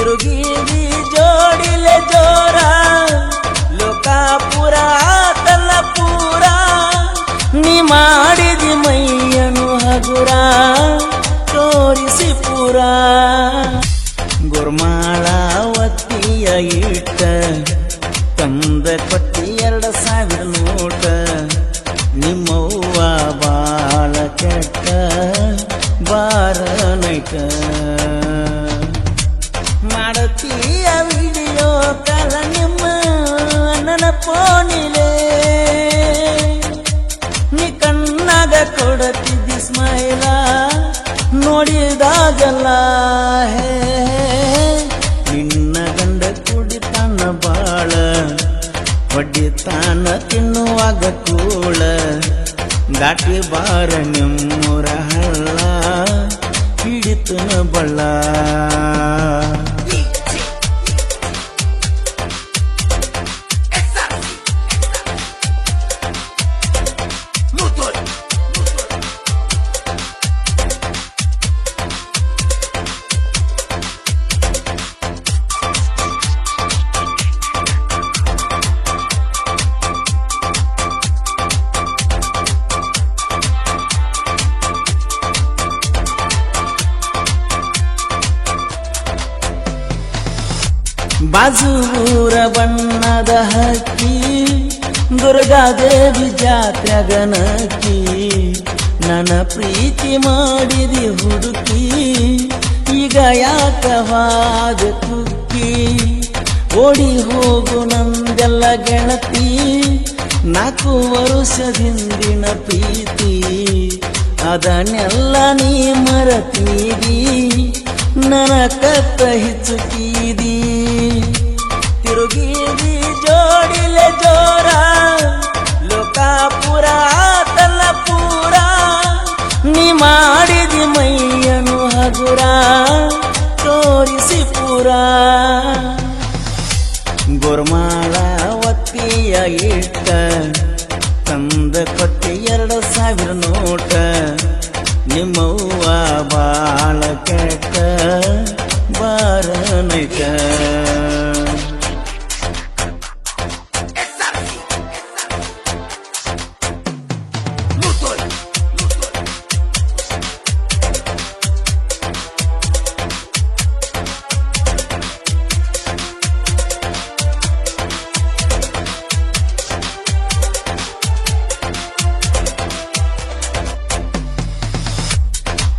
ತಿರುಗಿದಿ ಜೋಡಿಲೆ ಜೋರ ಲೋಕಾಪುರ ಆತಲ್ಲ ಪೂರ ನೀ ಮಾಡಿದಿ ಮೈಯನು ಹಗುರ ತೋರಿಸಿ ಪೂರ ಗುರ್ಮಾಳವತಿಯ ಇಟ್ಟ ತಂದ ಕೊಟ್ಟಿ 2,000 ನೋಟ ನಿಮ್ಮವ್ವ ಬಾಳ ಕೆಟ್ಟ ಬಾರ ನೈಟ ಮಾಡತೀಯ ವಿಡಿಯೋ ಕಾಲ ನಿಮ್ಮ ನನ್ನ ಫೋನಿಲೆ ನೀ ಕಣ್ಣಾಗ ಕೊಡತಿದ್ದಿ ಸ್ಮೈಲ ನೋಡಿದಾಗಲ್ಲ ಹೇ ನಿನ್ನ ಗಂಡ ಕುಡಿತಾನ ಬಾಳ ಹೊಡಿತಾನ ತಿನ್ನುವಾಗ ಕೂಳ ದಾಟಿ ಬಾರ ನಿಮ್ಮೂರ ಹಳ್ಳ ಹಿಡಿತನ ಬಳ್ಳ ಬಾಜೂರ ಬಣ್ಣದ ಹಕ್ಕಿ ದುರ್ಗಾದೇವಿ ಜಾತ್ರೆಗನಕ್ಕಿ ನನ್ನ ಪ್ರೀತಿ ಮಾಡಿದಿ ಹುಡುಕಿ ಈಗ ಯಾಕವಾದ ಕುಕ್ಕಿ ಓಡಿ ಹೋಗು ನಂದೆಲ್ಲ ಗೆಳತಿ 4 ವರುಷದಿಂದಿನ ಪ್ರೀತಿ ಅದನ್ನೆಲ್ಲ ನೀ ಮರತೀದಿ ನನ್ನ ಕತ್ತ ಹಿಚ್ಚುಕೀದಿ ತಿರುಗಿದಿ ಜೋಡಿಲೆ ಜೋರ ಲೋಕಾಪುರ ಆತಲ್ಲ ಪೂರ ನೀ ಮಾಡಿದಿ ಮೈಯನು ಹಗುರ ತೋರಿಸಿ ಪೂರ ಗುರ್ಮಾಳವತಿಯ ಇಟ್ಟ ತಂದ ಕೊಟ್ಟಿ 2,000 ನೋಟ ನಿಮ್ಮವ್ವ ಬಾಳ ಕೆಟ್ಟ ಬಾರ ನೈಟ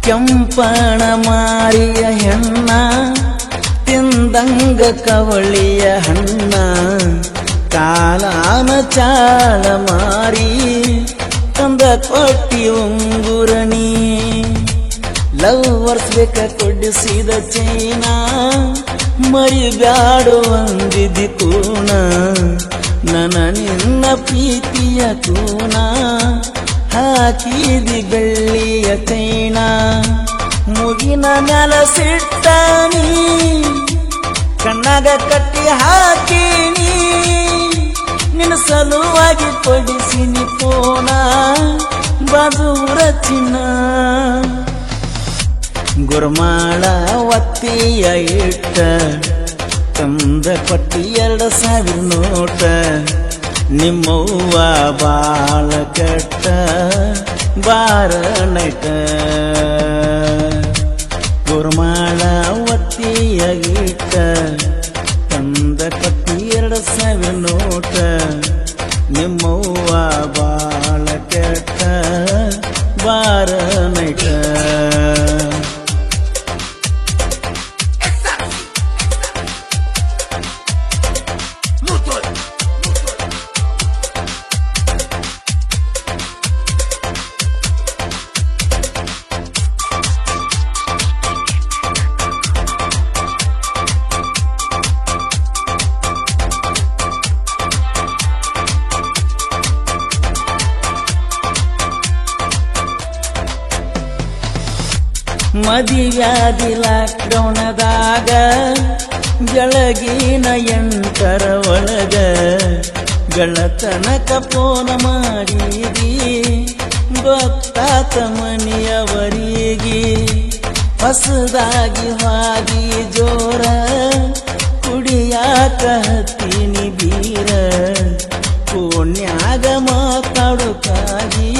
ಕೆಂಪಣ ಮಾರಿಯ ಹೆಣ್ಣ ತಿಂದಂಗ ಕವಳಿಯ ಹಣ್ಣ ಕಾಲಾನ ಚಾಳ ಮಾರಿ ತಂದ ಕೊಟ್ಟಿ ಉಂಗುರಣಿ ಲವ್ವರ್ಸ್ ಬೇಕ ಕೊಡಿಸಿದ ಚೈನಾ ಮರಿಬ್ಯಾಡು ಅಂದಿದ್ದಿ ಕೂನ ನನ್ನ ನಿನ್ನ ಪ್ರೀತಿಯ ಕೂನ ಹಾಕಿದಿ ಬೆಳ್ಳಿಯ ಚೈನಾ ಮುಗಿನ ಮ್ಯಾಲ ಸಿಟ್ಟನಿ ಕಣ್ಣಾಗ ಕಟ್ಟಿ ಹಾಕಿನಿ ನಿನ್ನ ಸಲುವಾಗಿ ಕೊಡಿಸಿನಿ ಫೋನ ಬಾಜೂರ ಚಿನ್ನ ಗುರ್ಮಾಳವತಿಯ ಇಟ್ಟ ತಂದ ಕೊಟ್ಟಿ 2,000 ನೋಟ ನಿಮ್ಮವ್ವ ಬಾಳ ಕೆಟ್ಟ ಬಾರ ನೈಟ ಗುರ್ಮಾಳವತಿಯ ಇಟ್ಟ ತಂದ ಕೊಟ್ಟಿ 2,000 ನೋಟ ನಿಮ್ಮವ್ವ ಬಾಳ ಕೆಟ್ಟ ಬಾರ ನೈಟ ಮದಿವ್ಯಾದಿ ಲಾಕ್ಡೌನದಾಗ ಬೆಳಗಿನ 8 ಒಳಗ ಗಳತನಕ ಫೋನ್ ಮಾಡಿದಿ ಗೊತ್ತಾತ ಮನೆಯವರಿಗೆ ಹೊಸದಾಗಿ ಹಾದಿ ಜೋರ ಹತ್ತೀನಿ ಬೀರ ಓಣ್ಯಾಗ ಮಾತಾಡೋಕಾಗಿ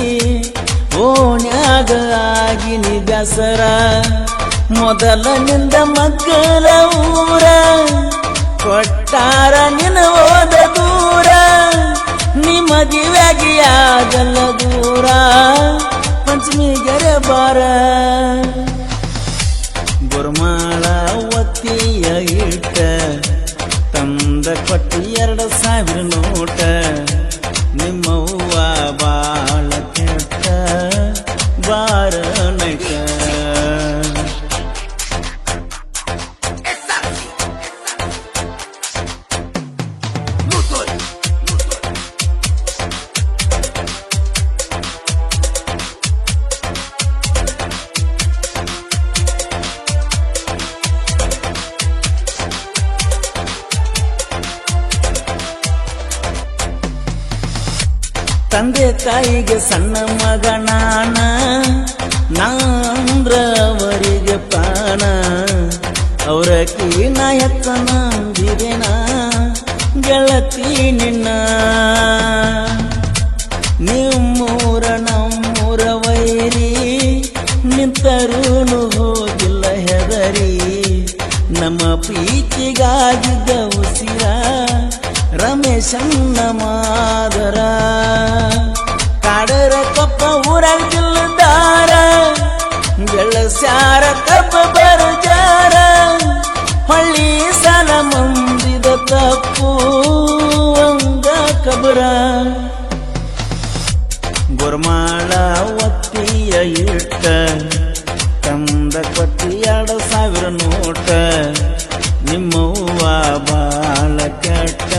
ಓಣ್ಯಾಗ ಆಗಿನಿ ಬ್ಯಾಸರ ಮೊದಲನಿಂದ ಮಕ್ಕಳ ಊರ ಕೊಟ್ಟಾರ ನಿನ್ನ ಹೋದ ದೂರ ನೀ ಮದುವೆಯಾಗಿ ಆಗಲ್ಲ ದೂರ ಪಂಚಮಿಗೆರೆ ಬಾರ ಗುರುಮಾಳ ಒತ್ತಿಯ ಇಟ್ಟ ತಂದ ಕೊಟ್ಟಿ 2,000 ನೋಟ ನಿಮ್ಮವ್ವ ಬಾಳ ಕೆಟ್ಟ ಬಾರ ನೈಟ ತಂದೆ ತಾಯಿಗೆ ಸಣ್ಣ ಮಗ ನಾಂದ್ರ ಅವರಿಗೆ ಪ್ರಾಣ ಅವರ ಕೀನ ಎತ್ತನಂದಿರೆನ ಗೆಳತಿ ನಿನ್ನ ನಿಮ್ಮೂರ ನಮ್ಮೂರ ವೈರಿ ನಿಂತರೂನು ಹೋಗಿಲ್ಲ ಹೆದರಿ ನಮ್ಮ ಪ್ರೀತಿಗಾಗಿದ್ದ ಉಸಿರ ರಮೇಶನ್ನ ಮಾದರ ಕಾಡರ ಕಪ್ಪ ಊರಾಗ ಜಿಲ್ಲದಾರ ಗೆಳಸ್ಯಾರ ಕಬ್ಬ ಬರಜಾರ ಹಳ್ಳಿ ಸಲ ಮಂದಿದ ತಪ್ಪು ಅಂಗ ಕಬರ ಗುರುಮಾಳ ಒತ್ತಿಯ ಇಟ್ಟ ತಂದ ಕೊಟ್ಟಿ 2,000 ನೋಟ ನಿಮ್ಮವ್ವ ಬಾಳ ಕೆಟ್ಟ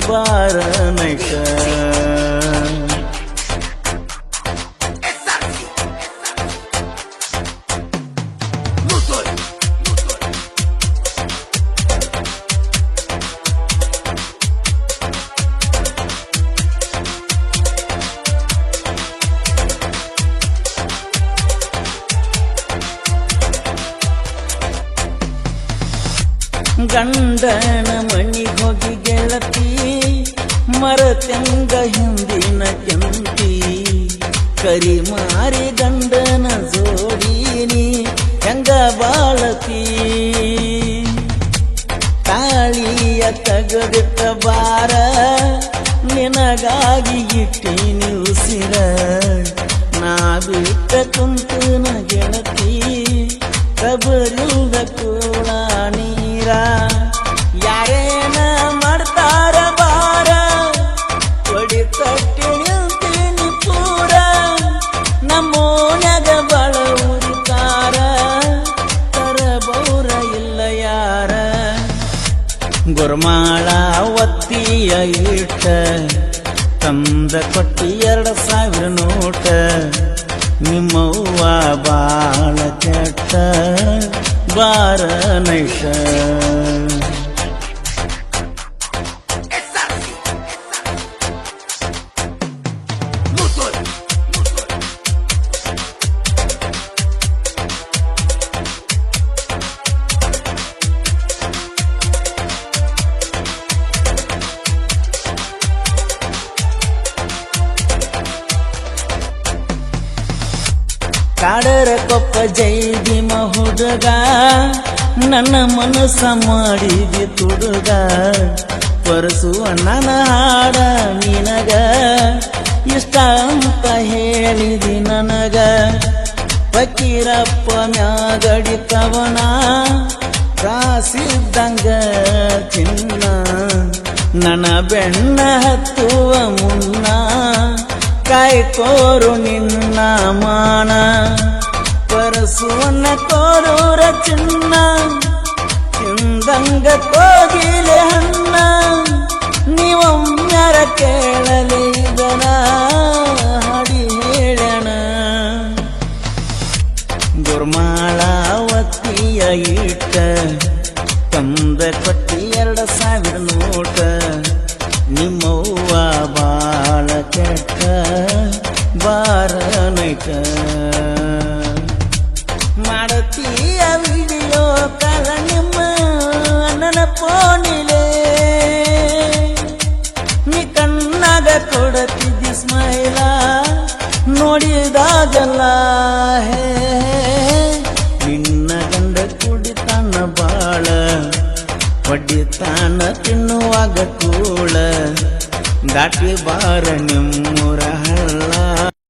ಬಾರ ನೈಟ ಗಂಡನ ಮನಿಗೆ ಹೋಗಿ ಗೆಳತಿ ಮರತ್ಯಂಗ ಹಿಂದಿನ ಕೆಂತಿ ಕರಿ ಮಾರಿ ಗಂಡನ ಜೋಡೀನಿ ಹೆಂಗ ಬಾಳತಿ ತಾಳಿಯ ತಗದಿಟ್ಟ ಬಾರ ನಿನಗಾಗಿ ಇಟ್ಟೀನಿ ಉಸಿರ ನಾ ಬಿಟ್ಟ ಕುಂತನ ಗೆಳತಿ ಕಬರಿಲ್ದ ಕೂಳ ನೀರ ಯಾರೇನ ಮಾಡ್ತಾರ ಬಾರ ಒಡಿ ತಟ್ಟಿ ನಿಲ್ತೀನಿ ಪೂರ ನಮ್ಮೋನ್ಯಾಗ ಬಳ ಉರಿತಾರ ತರಬೌರ ಇಲ್ಲ ಯಾರ ಗುರುಮಾಳ ಒತ್ತಿಯ ಇಟ್ಟ ತಂದ ಕೊಟ್ಟಿ 2,000 ನೋಟ ನಿಮ್ಮವ್ವ ಬಾಳ ಕೆಟ್ಟ ಬಾರ ನೈಟ ಕಾಡರ ಕೊಪ್ಪ ಜೈದಿಮ ಹುಡುಗ ನನ್ನ ಮನಸ್ಸ ಮಾಡಿದಿ ತುಡುಗ ಪರಸುವ ನನ್ನ ಹಾಡ ನಿನಗ ಇಷ್ಟ ಅಂತ ಹೇಳಿದಿ ನನಗ ಫಕೀರಪ್ಪ ಮ್ಯಾಗಡಿತವನ ರಾಸಿದ್ದಂಗ ಚಿನ್ನ ನನ್ನ ಬೆಣ್ಣ ಹತ್ತುವ ಮುನ್ನ ಕಾಯ್ಕೋರು ನಿನ್ನ ಮಾನ ಪರಸುವನ್ನ ಕೋರೂರ ಚಿನ್ನ ಹಿಂದಂಗ ಕೋಗಿಲೆ ಹಣ್ಣ ನೀವೊಮ್ಮ್ಯಾರ ಕೇಳಲಿ ಇದನ ಹಾಡಿ ಹೇಳಣ ಗುರುಮಾಳ ಒತ್ತಿಯ ಇಟ್ಟ ತಂದ ಕೊಟ್ಟಿ 2,000 ನೋಟ ನಿಮ್ಮವ್ವ ಬಾಳ ಕೆಟ್ಟ ಬಾರ ನೈಟ ಮಾಡತೀಯ ವಿಡಿಯೋ ಕಾಲ ನಿಮ್ಮ ನನ್ನ ಫೋನಿಲೆ ಕೊಡತಿದ್ದಿ ಸ್ಮೈಲ ನೋಡಿದಾಗಲ್ಲ ಹೇ ನಿನ್ನ ಗಂಡ ಕುಡಿತಾನ ಬಾಳ ಹೊಡಿತಾನ ತಿನ್ನುವಾಗ ಕೂಳ ದಾಟಿ ಬಾರ ನಿಮ್ಮೂರ